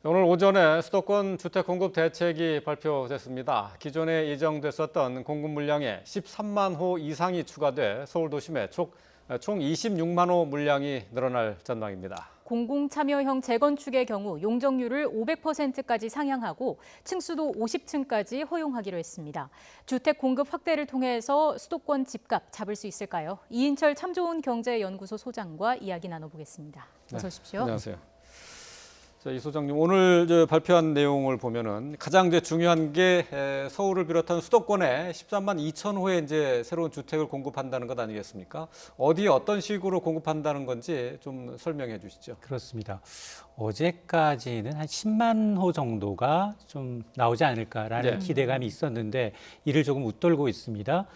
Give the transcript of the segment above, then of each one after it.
오늘 오전에 수도권 주택 공급 대책이 발표됐습니다. 기존에 예정됐었던 공급 물량에 13만 호 이상이 추가돼 서울 도심에 총 26만 호 물량이 늘어날 전망입니다. 공공참여형 재건축의 경우 용적률을 500%까지 상향하고 층수도 50층까지 허용하기로 했습니다. 주택 공급 확대를 통해서 수도권 집값 잡을 수 있을까요? 이인철 참 좋은 경제연구소 소장과 이야기 나눠보겠습니다. 어서 오십시오. 안녕하세요. 자, 이 소장님, 오늘 발표한 내용을 보면은 가장 중요한 게 서울을 비롯한 수도권에 13만 2천 호의 새로운 주택을 공급한다는 것 아니겠습니까? 어디에 어떤 식으로 공급한다는 건지 좀 설명해 주시죠. 그렇습니다. 어제까지는 한 10만 호 정도가 좀 나오지 않을까라는 기대감이 있었는데 이를 조금 웃돌고 있습니다.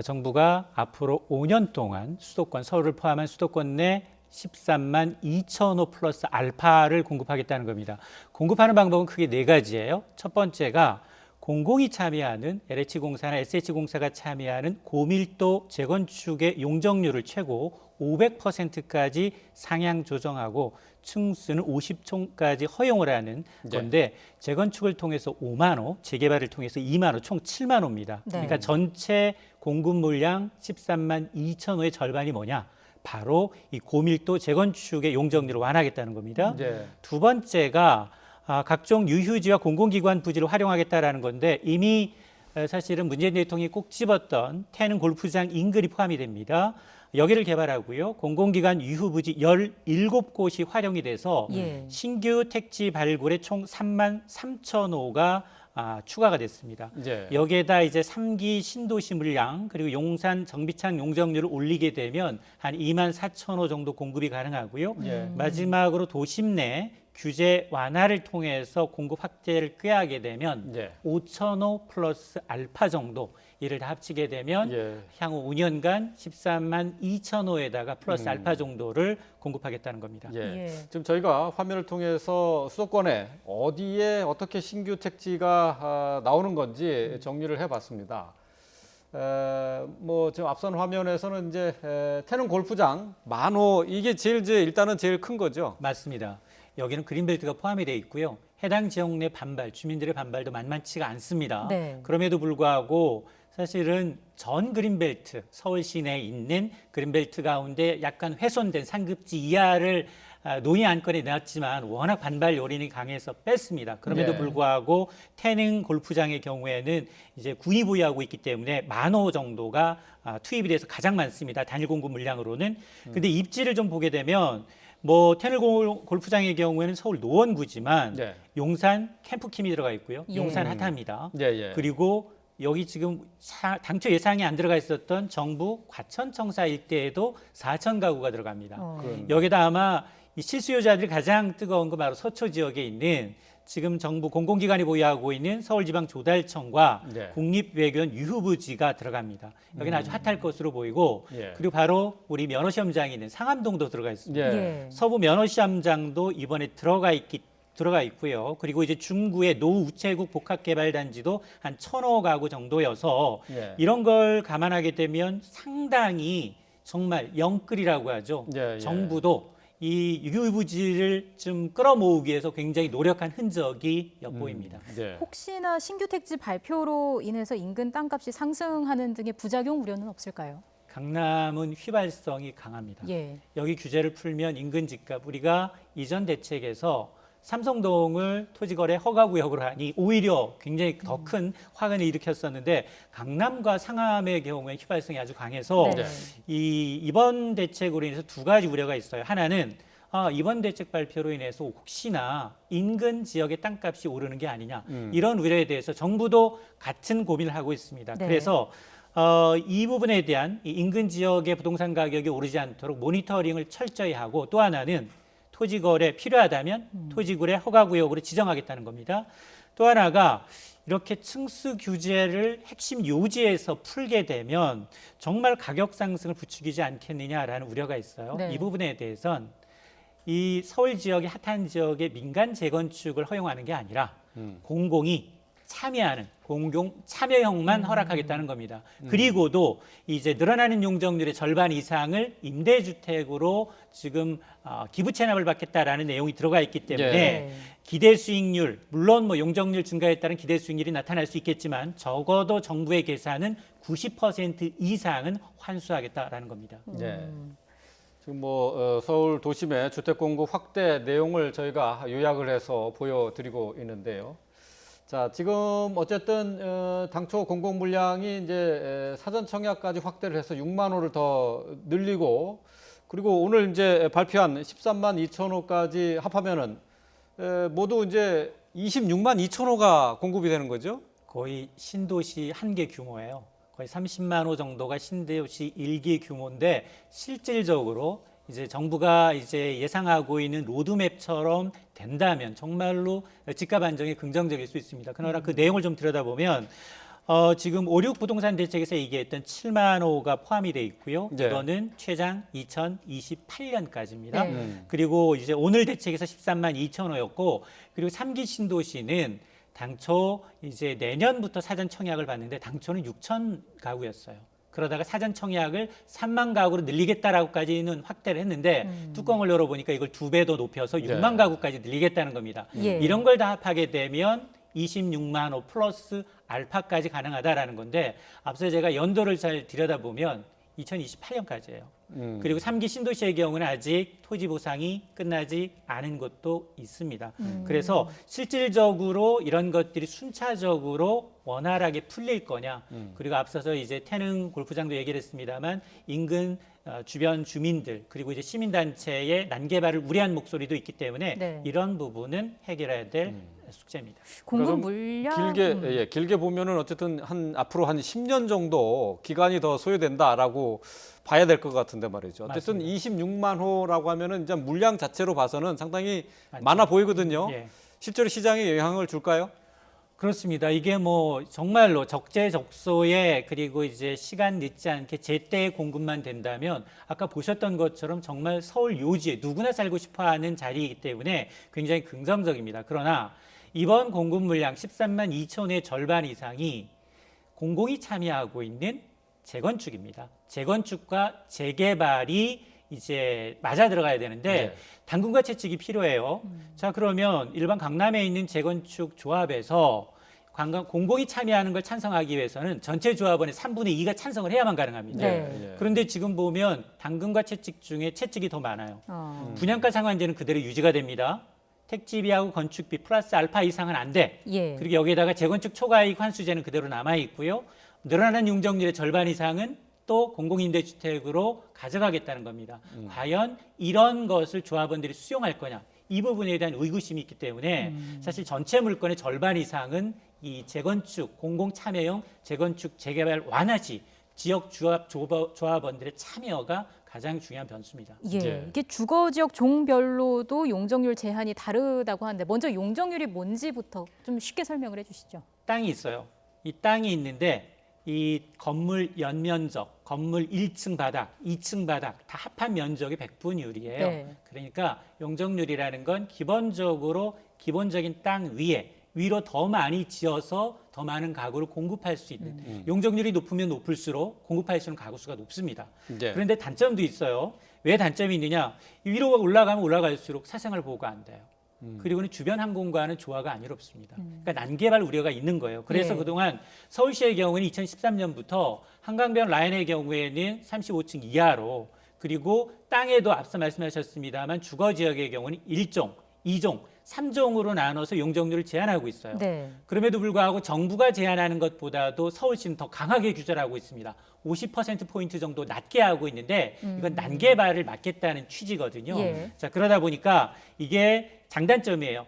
정부가 앞으로 5년 동안 수도권, 서울을 포함한 수도권 내 13만 2천 호 플러스 알파를 공급하겠다는 겁니다. 공급하는 방법은 크게 네 가지예요. 첫 번째가 공공이 참여하는 LH공사나 SH공사가 참여하는 고밀도 재건축의 용적률을 최고 500%까지 상향 조정하고 층수는 50층까지 허용을 하는 건데 재건축을 통해서 5만 호, 재개발을 통해서 2만 호, 총 7만 호입니다. 그러니까 전체 공급 물량 13만 2천 호의 절반이 뭐냐? 바로 이 고밀도 재건축의 용적률을 완화하겠다는 겁니다. 두 번째가 각종 유휴지와 공공기관 부지를 활용하겠다라는 건데 이미 사실은 문재인 대통령이 꼭 집었던 태릉 골프장 인근이 포함이 됩니다. 여기를 개발하고요. 공공기관 유휴부지 17곳이 활용이 돼서 신규 택지 발굴에 총 3만 3천 호가 추가가 됐습니다. 여기에다 이제 3기 신도시 물량 그리고 용산 정비창 용적률을 올리게 되면 한 2만 4천 호 정도 공급이 가능하고요. 마지막으로 도심 내 규제 완화를 통해서 공급 확대를 꾀하게 되면 5천 호 플러스 알파 정도 이를 다 합치게 되면 향후 5년간 13만 2천 호에다가 플러스 알파 정도를 공급하겠다는 겁니다. 지금 저희가 화면을 통해서 수도권에 어디에 어떻게 신규 택지가 나오는 건지 정리를 해봤습니다. 지금 앞선 화면에서는 태릉 골프장 만호 이게 일단은 제일 큰 거죠. 맞습니다. 여기는 그린벨트가 포함이 되어 있고요. 해당 지역 내 반발, 주민들의 반발도 만만치가 않습니다. 그럼에도 불구하고 사실은 전 그린벨트, 서울 시내에 있는 그린벨트 가운데 약간 훼손된 상급지 이하를 논의 안건에 넣었지만 워낙 반발 요인이 강해서 뺐습니다. 그럼에도 불구하고 태릉 골프장의 경우에는 이제 군이 보유하고 있기 때문에 10,000호 정도가 투입이 돼서 가장 많습니다. 단일 공급 물량으로는. 근데 입지를 좀 보게 되면 태릉 골프장의 경우에는 서울 노원구지만 용산 캠프킴이 들어가 있고요. 용산 핫합니다. 그리고 여기 지금 당초 예상이 안 들어가 있었던 정부 과천청사 일대에도 4천 가구가 들어갑니다. 여기다 아마 이 실수요자들이 가장 뜨거운 건 바로 서초 지역에 있는 지금 정부 공공기관이 보유하고 있는 서울지방조달청과 국립외교원 유휴부지가 들어갑니다. 여기는 아주 핫할 것으로 보이고 그리고 바로 우리 면허시험장이 있는 상암동도 들어가 있습니다. 서부 면허시험장도 이번에 들어가 있고요. 그리고 이제 중구의 노우체국 복합개발단지도 한 1,000호 가구 정도여서 이런 걸 감안하게 되면 상당히 정말 영끌이라고 하죠. 정부도 이 유휴부지를 좀 끌어모으기 위해서 굉장히 노력한 흔적이 엿보입니다. 혹시나 신규 택지 발표로 인해서 인근 땅값이 상승하는 등의 부작용 우려는 없을까요? 강남은 휘발성이 강합니다. 여기 규제를 풀면 인근 집값 우리가 이전 대책에서 삼성동을 토지거래 허가구역으로 하니 오히려 굉장히 더 큰 화근을 일으켰었는데 강남과 상암의 경우에 휘발성이 아주 강해서 이번 대책으로 인해서 두 가지 우려가 있어요. 하나는 이번 대책 발표로 인해서 혹시나 인근 지역의 땅값이 오르는 게 아니냐 이런 우려에 대해서 정부도 같은 고민을 하고 있습니다. 그래서 이 부분에 대한 인근 지역의 부동산 가격이 오르지 않도록 모니터링을 철저히 하고 또 하나는 토지거래 필요하다면 토지거래 허가구역으로 지정하겠다는 겁니다. 또 하나가 이렇게 층수 규제를 핵심 요지에서 풀게 되면 정말 가격 상승을 부추기지 않겠느냐라는 우려가 있어요. 이 부분에 대해선 이 서울 지역의 핫한 지역의 민간 재건축을 허용하는 게 아니라 공공이 참여하는 공공 참여형만 허락하겠다는 겁니다. 그리고도 이제 늘어나는 용적률의 절반 이상을 임대주택으로 지금 기부 체납을 받겠다라는 내용이 들어가 있기 때문에 네. 기대 수익률, 물론 뭐 용적률 증가에 따른 기대 수익률이 나타날 수 있겠지만 적어도 정부의 계산은 90% 이상은 환수하겠다라는 겁니다. 네. 지금 뭐 서울 도심의 주택 공급 확대 내용을 저희가 요약을 해서 보여드리고 있는데요. 자, 지금 어쨌든 당초 공급 물량이 이제 사전 청약까지 확대를 해서 6만 호를 더 늘리고, 그리고 오늘 이제 발표한 13만 2천 호까지 합하면은 모두 이제 26만 2천 호가 공급이 되는 거죠? 거의 신도시 한 개 규모예요. 거의 30만 호 정도가 신도시 1기 규모인데 실질적으로 이제 정부가 이제 예상하고 있는 로드맵처럼 된다면 정말로 집값 안정에 긍정적일 수 있습니다. 그러나 그 내용을 좀 들여다보면 지금 5.6 부동산 대책에서 얘기했던 7만 호가 포함이 돼 있고요. 네. 이거는 최장 2028년까지입니다. 네. 그리고 이제 오늘 대책에서 13만 2천 호였고, 그리고 3기 신도시는 당초 이제 내년부터 사전 청약을 받는데 당초는 6천 가구였어요. 그러다가 사전 청약을 3만 가구로 늘리겠다라고까지는 확대를 했는데 뚜껑을 열어보니까 이걸 2배 더 높여서 6만 가구까지 늘리겠다는 겁니다. 예. 이런 걸 다 합하게 되면 26만 호 플러스 알파까지 가능하다라는 건데, 앞서 제가 연도를 잘 들여다보면 2028년까지예요. 그리고 3기 신도시의 경우는 아직 토지 보상이 끝나지 않은 곳도 있습니다. 그래서 실질적으로 이런 것들이 순차적으로 원활하게 풀릴 거냐, 그리고 앞서서 이제 태릉 골프장도 얘기를 했습니다만 인근 주변 주민들 그리고 이제 시민단체의 난개발을 우려한 목소리도 있기 때문에 네. 이런 부분은 해결해야 될 숙제입니다. 공급 그러니까 물량 길게 보면은 어쨌든 앞으로 한 10년 정도 기간이 더 소요된다라고 봐야 될 것 같은데 말이죠. 어쨌든 맞습니다. 26만 호라고 하면은 이제 물량 자체로 봐서는 상당히 맞죠. 많아 보이거든요. 예. 실제로 시장에 영향을 줄까요? 그렇습니다. 이게 뭐 정말로 적재적소에 그리고 이제 시간 늦지 않게 제때 공급만 된다면 아까 보셨던 것처럼 정말 서울 요지에 누구나 살고 싶어하는 자리이기 때문에 굉장히 긍정적입니다. 그러나 이번 공급 물량 13만 2천의 절반 이상이 공공이 참여하고 있는 재건축입니다. 재건축과 재개발이 이제 맞아 들어가야 되는데 네. 당근과 채찍이 필요해요. 자, 그러면 일반 강남에 있는 재건축 조합에서 공공이 참여하는 걸 찬성하기 위해서는 전체 조합원의 3분의 2가 찬성을 해야만 가능합니다. 네. 그런데 지금 보면 당근과 채찍 중에 채찍이 더 많아요. 어. 분양가 상한제는 그대로 유지가 됩니다. 택지비하고 건축비 플러스 알파 이상은 안 돼. 예. 그리고 여기에다가 재건축 초과이익 환수제는 그대로 남아 있고요. 늘어나는 용적률의 절반 이상은 또 공공임대주택으로 가져가겠다는 겁니다. 과연 이런 것을 조합원들이 수용할 거냐? 이 부분에 대한 의구심이 있기 때문에 사실 전체 물건의 절반 이상은 이 재건축, 공공참여형 재건축, 재개발 완화시 지역 조합원들의 참여가 가장 중요한 변수입니다. 예. 예. 이게 주거 지역 종별로도 용적률 제한이 다르다고 하는데 먼저 용적률이 뭔지부터 좀 쉽게 설명을 해주시죠. 땅이 있어요. 이 땅이 있는데 이 건물 연면적, 건물 1층 바닥, 2층 바닥 다 합한 면적의 백분율이에요. 네. 그러니까 용적률이라는 건 기본적으로 기본적인 땅 위로 더 많이 지어서 더 많은 가구를 공급할 수 있는 용적률이 높으면 높을수록 공급할 수 있는 가구 수가 높습니다. 네. 그런데 단점도 있어요. 왜 단점이 있느냐? 위로 올라가면 올라갈수록 사생활 보호가 안 돼요. 그리고는 주변 항공과는 조화가 안 이롭습니다. 그러니까 난개발 우려가 있는 거예요. 그래서 네. 그동안 서울시의 경우는 2013년부터 한강변 라인의 경우에는 35층 이하로, 그리고 땅에도 앞서 말씀하셨습니다만 주거 지역의 경우는 1종, 2종, 3종으로 나눠서 용적률을 제한하고 있어요. 네. 그럼에도 불구하고 정부가 제한하는 것보다도 서울시는 더 강하게 규제를 하고 있습니다. 50%포인트 정도 낮게 하고 있는데 이건 난개발을 막겠다는 취지거든요. 예. 자, 그러다 보니까 이게 장단점이에요.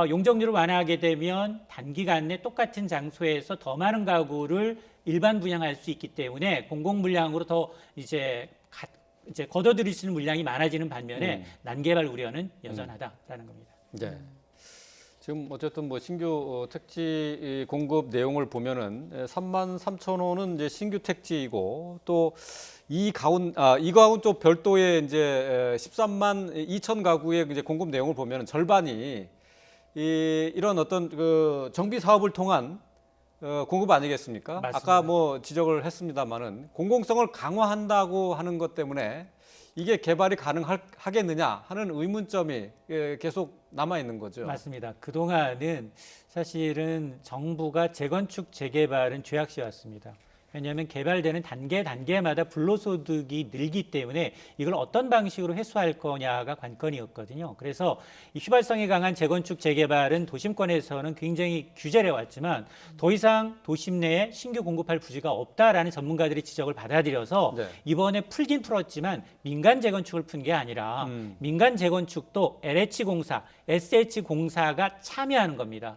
용적률을 완화하게 되면 단기간 내 똑같은 장소에서 더 많은 가구를 일반 분양할 수 있기 때문에 공공 물량으로 더 이제 걷어들일 수 있는 물량이 많아지는 반면에 난개발 우려는 여전하다라는 겁니다. 네. 지금 어쨌든 뭐 신규 택지 공급 내용을 보면은 3만 3천 호는 이제 신규 택지이고, 또 이가운 또 별도의 이제 13만 2천 가구의 이제 공급 내용을 보면은 절반이 이런 어떤 그 정비 사업을 통한 공급 아니겠습니까? 맞습니다. 아까 뭐 지적을 했습니다마는 공공성을 강화한다고 하는 것 때문에 이게 개발이 가능하겠느냐 하는 의문점이 계속 남아 있는 거죠. 맞습니다. 그동안은 사실은 정부가 재건축 재개발은 죄악시였습니다. 왜냐하면 개발되는 단계마다 불로소득이 늘기 때문에 이걸 어떤 방식으로 회수할 거냐가 관건이었거든요. 그래서 이 휘발성이 강한 재건축 재개발은 도심권에서는 굉장히 규제를 해왔지만 더 이상 도심 내에 신규 공급할 부지가 없다라는 전문가들의 지적을 받아들여서 네. 이번에 풀긴 풀었지만 민간 재건축을 푼 게 아니라 민간 재건축도 LH공사, SH공사가 참여하는 겁니다.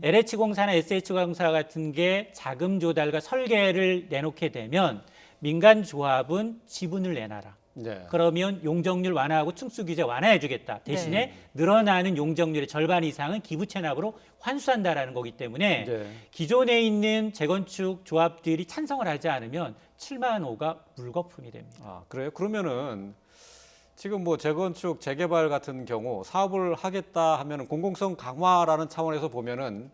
LH공사나 SH공사 같은 게 자금 조달과 설계를 내놓게 되면 민간 조합은 지분을 내놔라. 네. 그러면 용적률 완화하고 층수 규제 완화해 주겠다. 대신에 늘어나는 용적률의 절반 이상은 기부 체납으로 환수한다라는 거기 때문에 네. 기존에 있는 재건축 조합들이 찬성을 하지 않으면 7만 호가 물거품이 됩니다. 아, 그래요? 그러면은 지금 뭐 재건축, 재개발 같은 경우 사업을 하겠다 하면은 공공성 강화라는 차원에서 보면은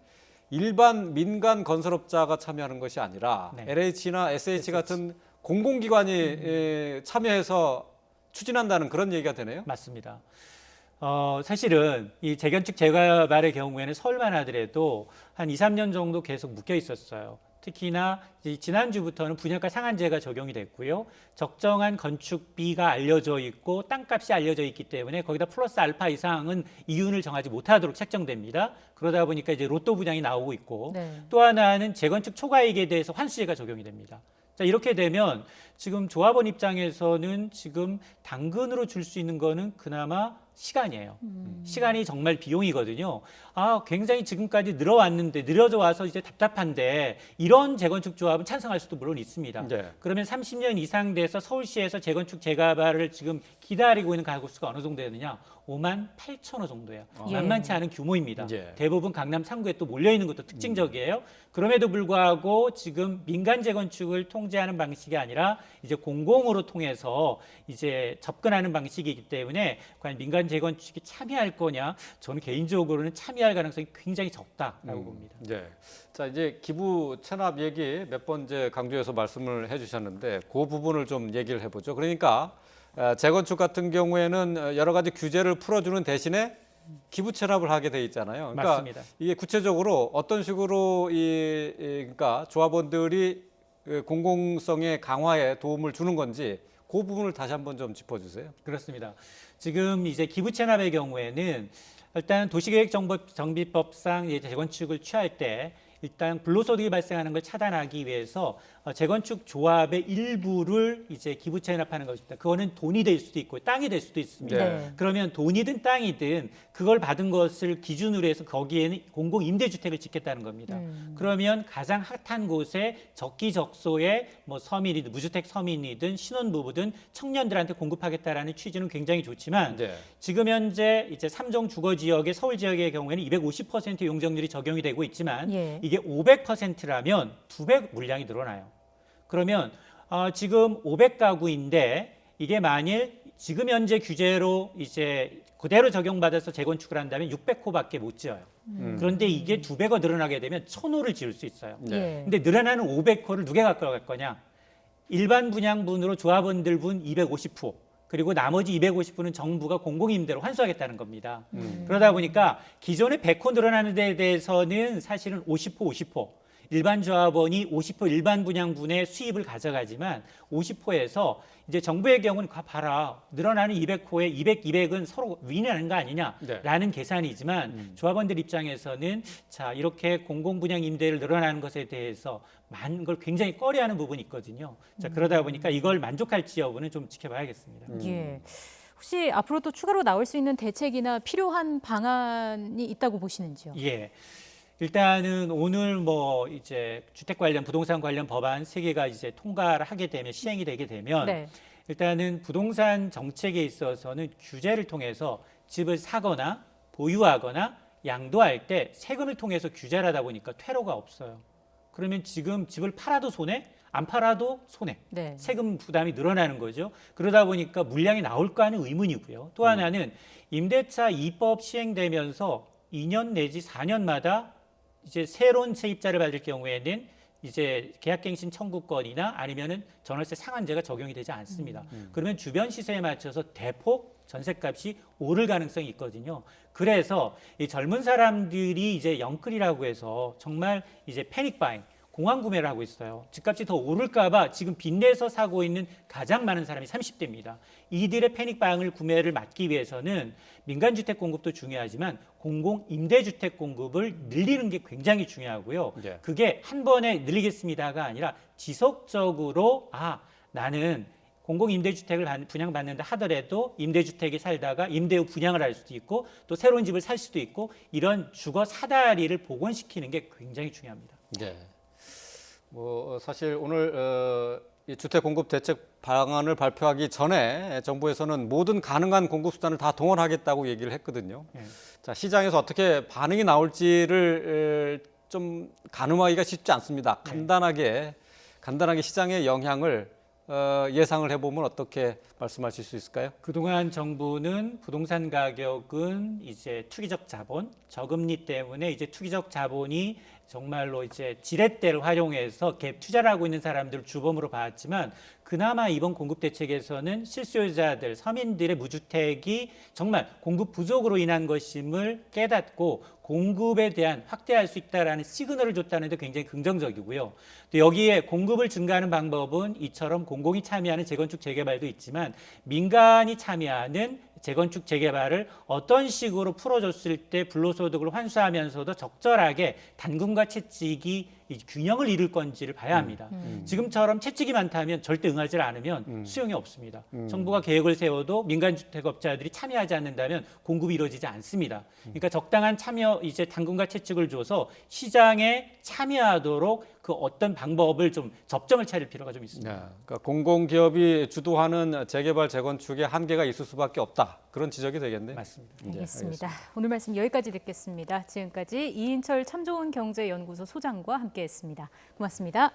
일반 민간 건설업자가 참여하는 것이 아니라 네. LH나 SH 같은 공공기관이 참여해서 추진한다는 그런 얘기가 되네요. 맞습니다. 사실은 이 재건축 재개발의 경우에는 서울만 하더라도 한 2, 3년 정도 계속 묶여 있었어요. 특히나 지난주부터는 분양가 상한제가 적용이 됐고요. 적정한 건축비가 알려져 있고 땅값이 알려져 있기 때문에 거기다 플러스 알파 이상은 이윤을 정하지 못하도록 책정됩니다. 그러다 보니까 이제 로또 분양이 나오고 있고 또 하나는 재건축 초과이익에 대해서 환수제가 적용이 됩니다. 자, 이렇게 되면 지금 조합원 입장에서는 지금 당근으로 줄 수 있는 거는 그나마 시간이에요. 시간이 정말 비용이거든요. 아, 굉장히 지금까지 늘어왔는데 늘어져 와서 이제 답답한데 이런 재건축 조합은 찬성할 수도 물론 있습니다. 네. 그러면 30년 이상 돼서 서울시에서 재건축 재개발을 지금 기다리고 있는 가구 수가 어느 정도 되느냐? 5만 8천 호 정도예요. 만만치 않은 규모입니다. 예. 대부분 강남 3구에 또 몰려 있는 것도 특징적이에요. 그럼에도 불구하고 지금 민간 재건축을 통제하는 방식이 아니라 이제 공공으로 통해서 이제 접근하는 방식이기 때문에 과연 민간 재건축이 참여할 거냐? 저는 개인적으로는 참여할 가능성이 굉장히 적다라고 봅니다. 네. 자, 이제 기부 체납 얘기 몇 번 이제 강조해서 말씀을 해주셨는데 그 부분을 좀 얘기를 해보죠. 그러니까 재건축 같은 경우에는 여러 가지 규제를 풀어주는 대신에 기부 체납을 하게 돼 있잖아요. 그러니까 맞습니다. 이게 구체적으로 어떤 식으로 그러니까 조합원들이 공공성의 강화에 도움을 주는 건지 그 부분을 다시 한번 좀 짚어주세요. 그렇습니다. 지금 이제 기부 체납의 경우에는 일단 도시계획정비법상 이제 재건축을 취할 때 일단 불로소득이 발생하는 걸 차단하기 위해서 재건축 조합의 일부를 이제 기부 체납하는 것입니다. 그거는 돈이 될 수도 있고 땅이 될 수도 있습니다. 네. 그러면 돈이든 땅이든 그걸 받은 것을 기준으로 해서 거기에는 공공 임대주택을 짓겠다는 겁니다. 그러면 가장 핫한 곳에 적기적소에 뭐 서민이든 무주택 서민이든 신혼부부든 청년들한테 공급하겠다라는 취지는 굉장히 좋지만 네. 지금 현재 이제 3종 주거 지역의 서울 지역의 경우에는 250% 용적률이 적용이 되고 있지만 이게 500%라면 2배 물량이 늘어나요. 그러면 지금 500가구인데 이게 만일 지금 현재 규제로 이제 그대로 적용받아서 재건축을 한다면 600호밖에 못 지어요. 그런데 이게 2배가 늘어나게 되면 1000호를 지을 수 있어요. 네. 근데 늘어나는 500호를 누가 가져갈 거냐? 일반 분양분으로 조합원들 분 250호. 그리고 나머지 250호는 정부가 공공임대로 환수하겠다는 겁니다. 그러다 보니까 기존의 100호 늘어나는 데에 대해서는 사실은 50호. 일반 조합원이 50호 일반 분양분의 수입을 가져가지만 50호에서 이제 정부의 경우는 봐라 늘어나는 200호에 200은 서로 윈하는 거 아니냐라는 계산이지만 조합원들 입장에서는 자 이렇게 공공분양 임대를 늘어나는 것에 대해서 많은 걸 굉장히 꺼려하는 부분이 있거든요. 자 그러다 보니까 이걸 만족할지 여부는 좀 지켜봐야겠습니다. 예. 혹시 앞으로 또 추가로 나올 수 있는 대책이나 필요한 방안이 있다고 보시는지요? 예. 일단은 오늘 뭐 이제 주택 관련 부동산 관련 법안 3개가 이제 통과를 하게 되면 시행이 되게 되면 일단은 부동산 정책에 있어서는 규제를 통해서 집을 사거나 보유하거나 양도할 때 세금을 통해서 규제를 하다 보니까 퇴로가 없어요. 그러면 지금 집을 팔아도 손해, 안 팔아도 손해. 세금 부담이 늘어나는 거죠. 그러다 보니까 물량이 나올까 하는 의문이고요. 또 하나는 임대차 2법 시행되면서 2년 내지 4년마다 이제 새로운 세입자를 받을 경우에는 이제 계약갱신 청구권이나 아니면은 전월세 상한제가 적용이 되지 않습니다. 그러면 주변 시세에 맞춰서 대폭 전셋값이 오를 가능성이 있거든요. 그래서 이 젊은 사람들이 이제 영끌이라고 해서 정말 이제 패닉 바잉, 공황 구매를 하고 있어요. 집값이 더 오를까봐 지금 빚내서 사고 있는 가장 많은 사람이 30대입니다. 이들의 패닉 바잉을 구매를 막기 위해서는 민간주택 공급도 중요하지만 공공 임대주택 공급을 늘리는 게 굉장히 중요하고요. 예. 그게 한 번에 늘리겠습니다가 아니라 지속적으로 나는 공공 임대주택을 분양받는다 하더라도 임대주택에 살다가 임대 후 분양을 할 수도 있고 또 새로운 집을 살 수도 있고 이런 주거 사다리를 복원시키는 게 굉장히 중요합니다. 네. 뭐 사실 오늘 이 주택 공급 대책 방안을 발표하기 전에 정부에서는 모든 가능한 공급 수단을 다 동원하겠다고 얘기를 했거든요. 네. 자, 시장에서 어떻게 반응이 나올지를 좀 가늠하기가 쉽지 않습니다. 간단하게 시장의 영향을 예상을 해보면 어떻게 말씀하실 수 있을까요? 그동안 정부는 부동산 가격은 이제 투기적 자본, 저금리 때문에 이제 투기적 자본이 정말로 이제 지렛대를 활용해서 갭 투자를 하고 있는 사람들을 주범으로 봤지만 그나마 이번 공급 대책에서는 실수요자들, 서민들의 무주택이 정말 공급 부족으로 인한 것임을 깨닫고 공급에 대한 확대할 수 있다라는 시그널을 줬다는 데 굉장히 긍정적이고요. 또 여기에 공급을 증가하는 방법은 이처럼 공공이 참여하는 재건축 재개발도 있지만 민간이 참여하는 재건축 재개발을 어떤 식으로 풀어줬을 때 불로소득을 환수하면서도 적절하게 단금과 채찍이 이 균형을 이룰 건지를 봐야 합니다. 지금처럼 채찍이 많다면 절대 응하지 않으면 수용이 없습니다. 정부가 계획을 세워도 민간주택업자들이 참여하지 않는다면 공급이 이루어지지 않습니다. 그러니까 적당한 참여 이제 단금과 채찍을 줘서 시장에 참여하도록 그 어떤 방법을 좀 접점을 찾을 필요가 좀 있습니다. 네, 그러니까 공공기업이 주도하는 재개발 재건축에 한계가 있을 수밖에 없다. 그런 지적이 되겠네요. 맞습니다. 네, 알겠습니다. 오늘 말씀 여기까지 듣겠습니다. 지금까지 이인철 참 좋은 경제연구소 소장과 함께했습니다. 고맙습니다.